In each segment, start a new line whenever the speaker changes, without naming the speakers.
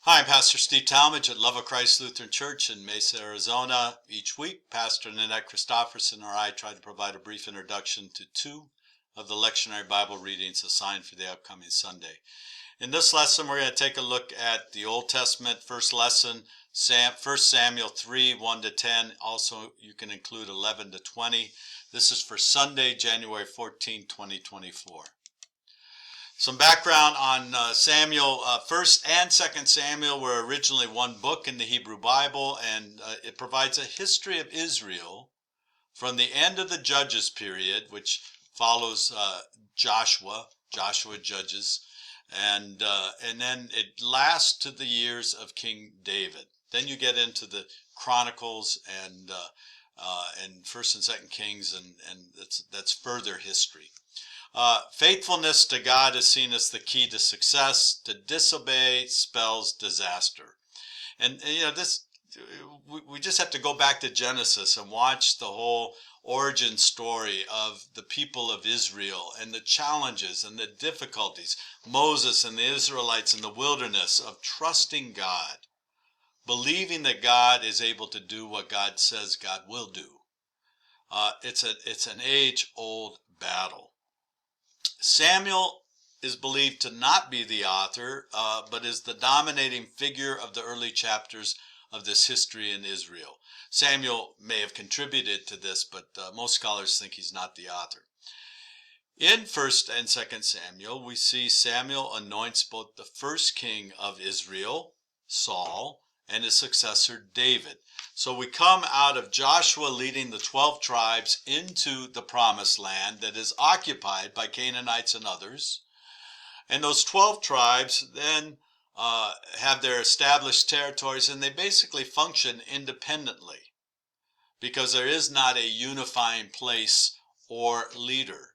Hi, I'm Pastor Steve Talmage at Love of Christ Lutheran Church in Mesa, Arizona. Each week, Pastor Nanette Christofferson or I try to provide a brief introduction to two of the lectionary Bible readings assigned for the upcoming Sunday. In this lesson, we're going to take a look at the Old Testament first lesson, 1 Samuel 3, 1-10. Also, you can include 11-20. This is for Sunday, January 14, 2024. Some background on Samuel. 1st and 2nd Samuel were originally one book in the Hebrew Bible, and it provides a history of Israel from the end of the Judges period, which follows Joshua Judges, and then it lasts to the years of King David. Then you get into the Chronicles and 1st and 2nd Kings, and that's further history. Faithfulness to God is seen as the key to success. To disobey spells disaster. And this, we just have to go back to Genesis and watch the whole origin story of the people of Israel and the challenges and the difficulties. Moses and the Israelites in the wilderness of trusting God, believing that God is able to do what God says God will do. It's an age-old battle. Samuel is believed to not be the author, but is the dominating figure of the early chapters of this history in Israel. Samuel may have contributed to this, but most scholars think he's not the author. In 1st and 2nd Samuel, we see Samuel anoints both the first king of Israel, Saul, and his successor, David. So we come out of Joshua leading the 12 tribes into the promised land that is occupied by Canaanites and others. And those 12 tribes then have their established territories, and they basically function independently because there is not a unifying place or leader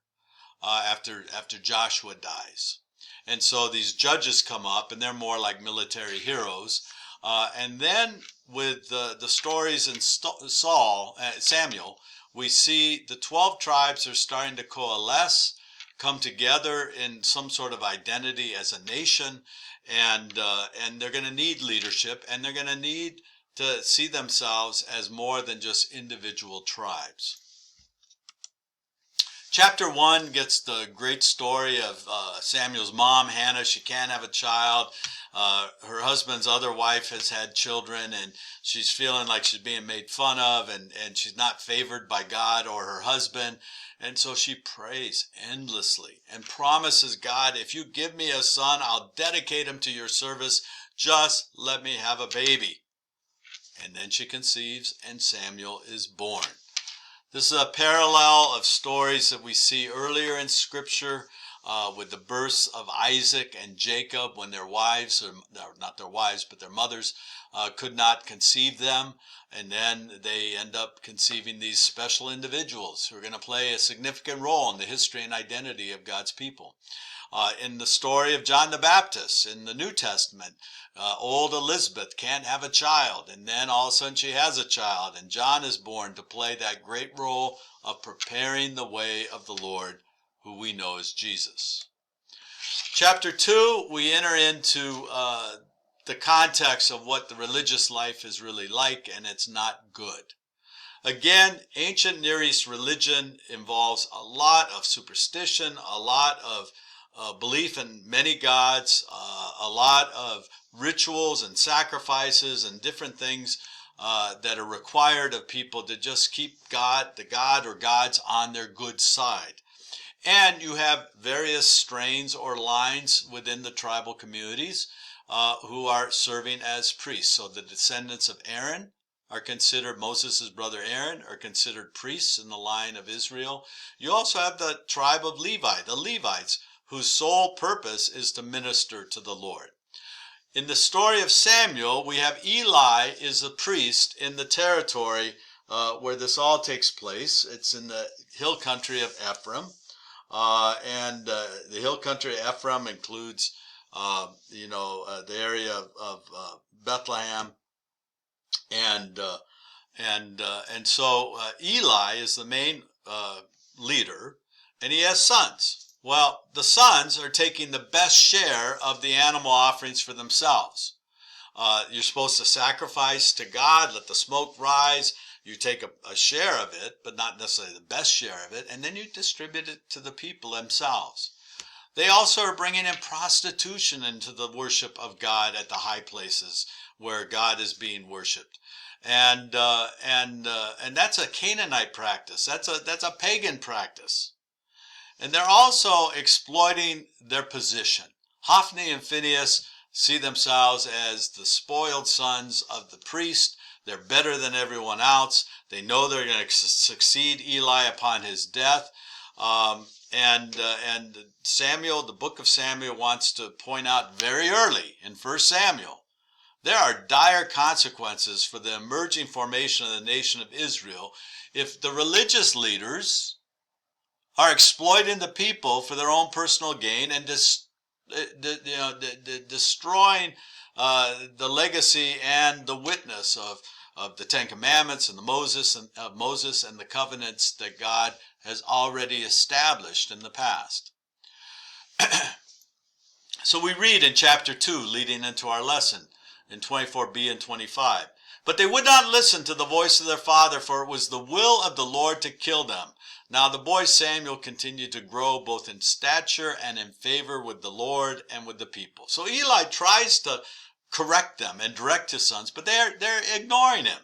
after Joshua dies. And so these judges come up, and they're more like military heroes. And then with the stories in Samuel, we see the 12 tribes are starting to coalesce, come together in some sort of identity as a nation, and they're going to need leadership, and they're going to need to see themselves as more than just individual tribes. Chapter 1 gets the great story of Samuel's mom, Hannah. She can't have a child. Her husband's other wife has had children, and she's feeling like she's being made fun of, and she's not favored by God or her husband. And so she prays endlessly and promises God, if you give me a son, I'll dedicate him to your service. Just let me have a baby. And then she conceives, and Samuel is born. This is a parallel of stories that we see earlier in Scripture with the births of Isaac and Jacob when their wives, or not their wives, but their mothers, could not conceive them. And then they end up conceiving these special individuals who are going to play a significant role in the history and identity of God's people. In the story of John the Baptist in the New Testament, old Elizabeth can't have a child, and then all of a sudden she has a child, and John is born to play that great role of preparing the way of the Lord, who we know as Jesus. Chapter 2, we enter into the context of what the religious life is really like, and it's not good. Again, ancient Near East religion involves a lot of superstition, a lot of belief in many gods, a lot of rituals and sacrifices and different things that are required of people to just keep the god or gods on their good side. And you have various strains or lines within the tribal communities who are serving as priests. So the descendants of Aaron are considered, Moses' brother Aaron, are considered priests in the line of Israel. You also have the tribe of Levi, the Levites, whose sole purpose is to minister to the Lord. In the story of Samuel, we have Eli is a priest in the territory where this all takes place. It's in the hill country of Ephraim. And the hill country of Ephraim includes, the area of Bethlehem. And so Eli is the main leader, and he has sons. Well, the sons are taking the best share of the animal offerings for themselves. You're supposed to sacrifice to God, let the smoke rise. You take a share of it, but not necessarily the best share of it, and then you distribute it to the people themselves. They also are bringing in prostitution into the worship of God at the high places where God is being worshipped, and that's a Canaanite practice. That's a pagan practice, and they're also exploiting their position. Hophni and Phinehas see themselves as the spoiled sons of the priest. They're better than everyone else. They know they're going to succeed Eli upon his death. And Samuel, the book of Samuel, wants to point out very early in 1 Samuel, there are dire consequences for the emerging formation of the nation of Israel if the religious leaders are exploiting the people for their own personal gain and destroying the legacy and the witness of the Ten Commandments and Moses and the covenants that God has already established in the past. So we read in chapter 2, leading into our lesson, in 24b and 25. But they would not listen to the voice of their father, for it was the will of the Lord to kill them. Now the boy Samuel continued to grow both in stature and in favor with the Lord and with the people. So Eli tries to correct them and direct his sons, but they're ignoring him.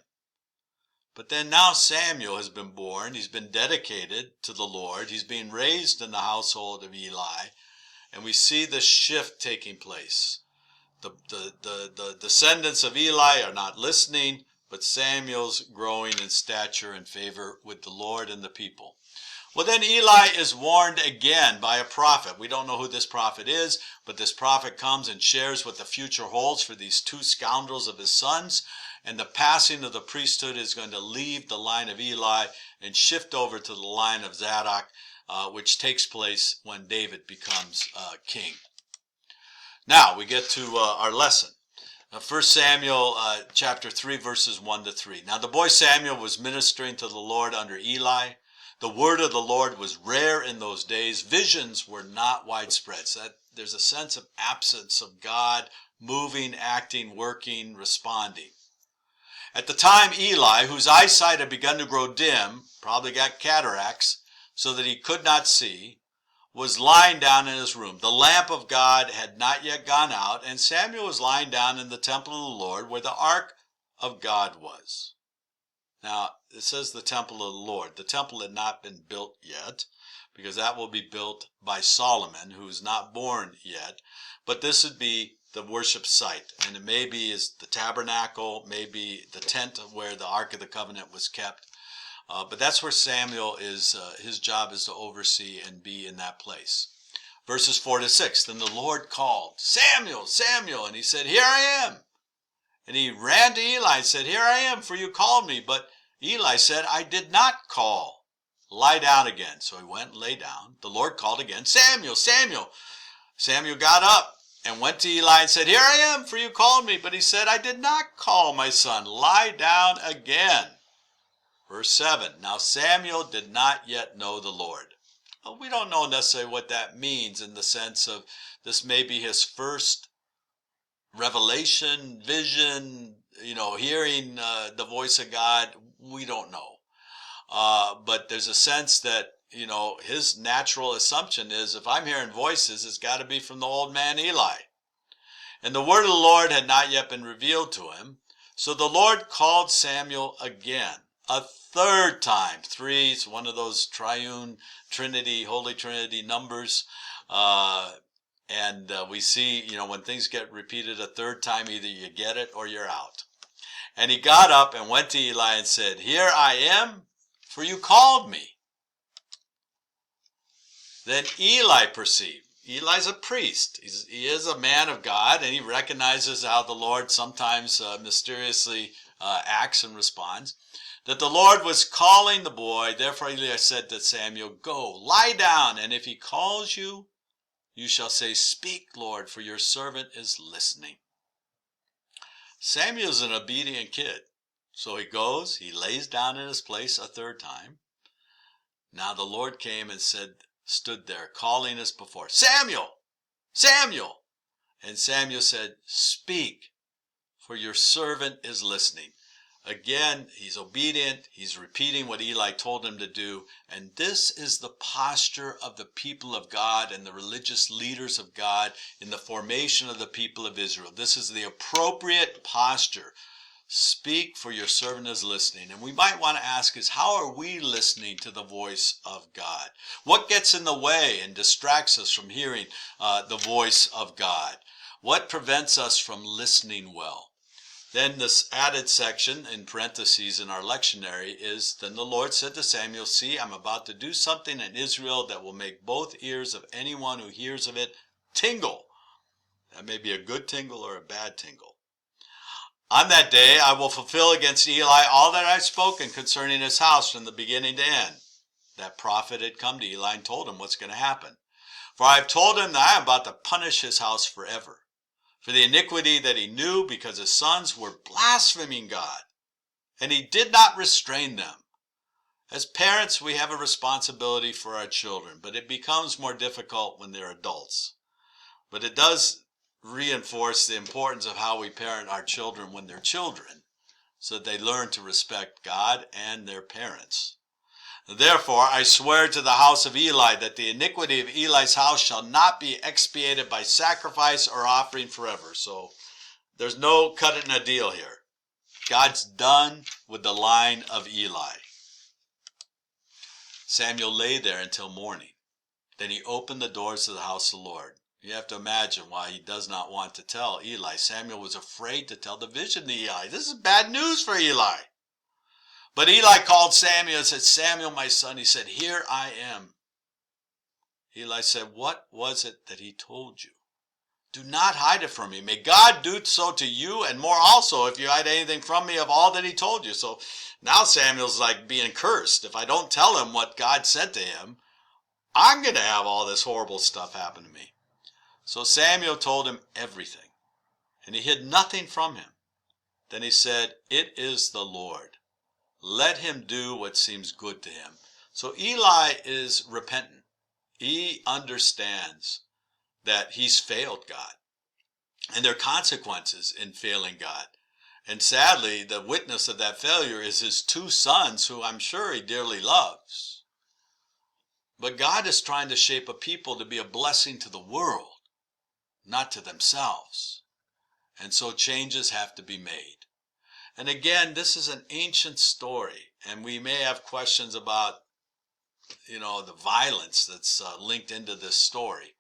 But then now Samuel has been born. He's been dedicated to the Lord. He's being raised in the household of Eli. And we see the shift taking place. The descendants of Eli are not listening, but Samuel's growing in stature and favor with the Lord and the people. Well, then Eli is warned again by a prophet. We don't know who this prophet is, but this prophet comes and shares what the future holds for these two scoundrels of his sons. And the passing of the priesthood is going to leave the line of Eli and shift over to the line of Zadok, which takes place when David becomes king. Now we get to our lesson. 1 Samuel chapter 3, verses 1 to 3. Now the boy Samuel was ministering to the Lord under Eli. The word of the Lord was rare in those days. Visions were not widespread. So there's a sense of absence of God moving, acting, working, responding. At the time, Eli, whose eyesight had begun to grow dim, probably got cataracts, so that he could not see, was lying down in his room. The lamp of God had not yet gone out, and Samuel was lying down in the temple of the Lord, where the ark of God was. Now, it says the temple of the Lord. The temple had not been built yet, because that will be built by Solomon, who is not born yet. But this would be the worship site, and it maybe is the tabernacle, maybe the tent where the Ark of the Covenant was kept. But that's where Samuel is, his job is to oversee and be in that place. Verses 4 to 6, then the Lord called, Samuel, Samuel, and he said, here I am. And he ran to Eli and said, here I am, for you called me. But Eli said, I did not call. Lie down again. So he went and lay down. The Lord called again, Samuel, Samuel. Samuel got up and went to Eli and said, here I am, for you called me. But he said, I did not call, my son. Lie down again. Verse 7, now Samuel did not yet know the Lord. Well, we don't know necessarily what that means in the sense of this may be his first revelation, vision, hearing the voice of God. We don't know. But there's a sense that, his natural assumption is if I'm hearing voices, it's got to be from the old man Eli. And the word of the Lord had not yet been revealed to him. So the Lord called Samuel again, a third time. 3 is one of those triune Trinity, Holy Trinity numbers. And we see, when things get repeated a third time, either you get it or you're out. And he got up and went to Eli and said, here I am, for you called me. Then Eli perceived. Eli's a priest. He is a man of God, and he recognizes how the Lord sometimes mysteriously acts and responds. That the Lord was calling the boy. Therefore Eli said to Samuel, go, lie down, and if he calls you, you shall say, speak, Lord, for your servant is listening. Samuel's an obedient kid. So he goes, he lays down in his place a third time. Now the Lord came and stood there, calling as before, Samuel, Samuel. And Samuel said, speak, for your servant is listening. Again, he's obedient. He's repeating what Eli told him to do. And this is the posture of the people of God and the religious leaders of God in the formation of the people of Israel. This is the appropriate posture. Speak, for your servant is listening. And we might want to ask is, how are we listening to the voice of God? What gets in the way and distracts us from hearing the voice of God? What prevents us from listening well? Then this added section in parentheses in our lectionary is, then the Lord said to Samuel, see, I'm about to do something in Israel that will make both ears of anyone who hears of it tingle. That may be a good tingle or a bad tingle. On that day I will fulfill against Eli all that I have spoken concerning his house from the beginning to end. That prophet had come to Eli and told him what's going to happen. For I have told him that I am about to punish his house forever, for the iniquity that he knew, because his sons were blaspheming God, and he did not restrain them. As parents, we have a responsibility for our children, but it becomes more difficult when they're adults. But it does reinforce the importance of how we parent our children when they're children, so that they learn to respect God and their parents. Therefore, I swear to the house of Eli that the iniquity of Eli's house shall not be expiated by sacrifice or offering forever. So there's no cutting a deal here. God's done with the line of Eli. Samuel lay there until morning. Then he opened the doors of the house of the Lord. You have to imagine why he does not want to tell Eli. Samuel was afraid to tell the vision to Eli. This is bad news for Eli. But Eli called Samuel and said, Samuel, my son. He said, here I am. Eli said, what was it that he told you? Do not hide it from me. May God do so to you and more also if you hide anything from me of all that he told you. So now Samuel's like being cursed. If I don't tell him what God said to him, I'm going to have all this horrible stuff happen to me. So Samuel told him everything, and he hid nothing from him. Then he said, it is the Lord. Let him do what seems good to him. So Eli is repentant. He understands that he's failed God. And there are consequences in failing God. And sadly, the witness of that failure is his two sons, who I'm sure he dearly loves. But God is trying to shape a people to be a blessing to the world, not to themselves. And so changes have to be made. And again, this is an ancient story, and we may have questions about, the violence that's linked into this story.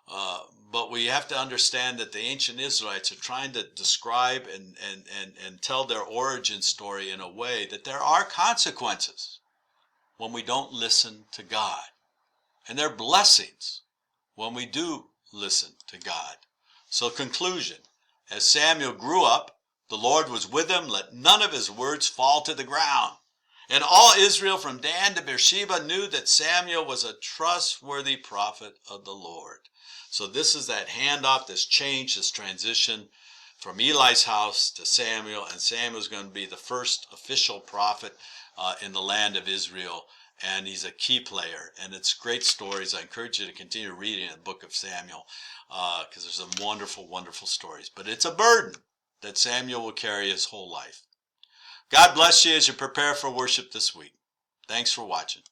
But we have to understand that the ancient Israelites are trying to describe and tell their origin story in a way that there are consequences when we don't listen to God. And there are blessings when we do listen to God. So conclusion, as Samuel grew up, the Lord was with him. Let none of his words fall to the ground. And all Israel from Dan to Beersheba knew that Samuel was a trustworthy prophet of the Lord. So this is that handoff, this change, this transition from Eli's house to Samuel. And Samuel's going to be the first official prophet in the land of Israel. And he's a key player. And it's great stories. I encourage you to continue reading the book of Samuel because there's some wonderful, wonderful stories. But it's a burden that Samuel will carry his whole life. God bless you as you prepare for worship this week. Thanks for watching.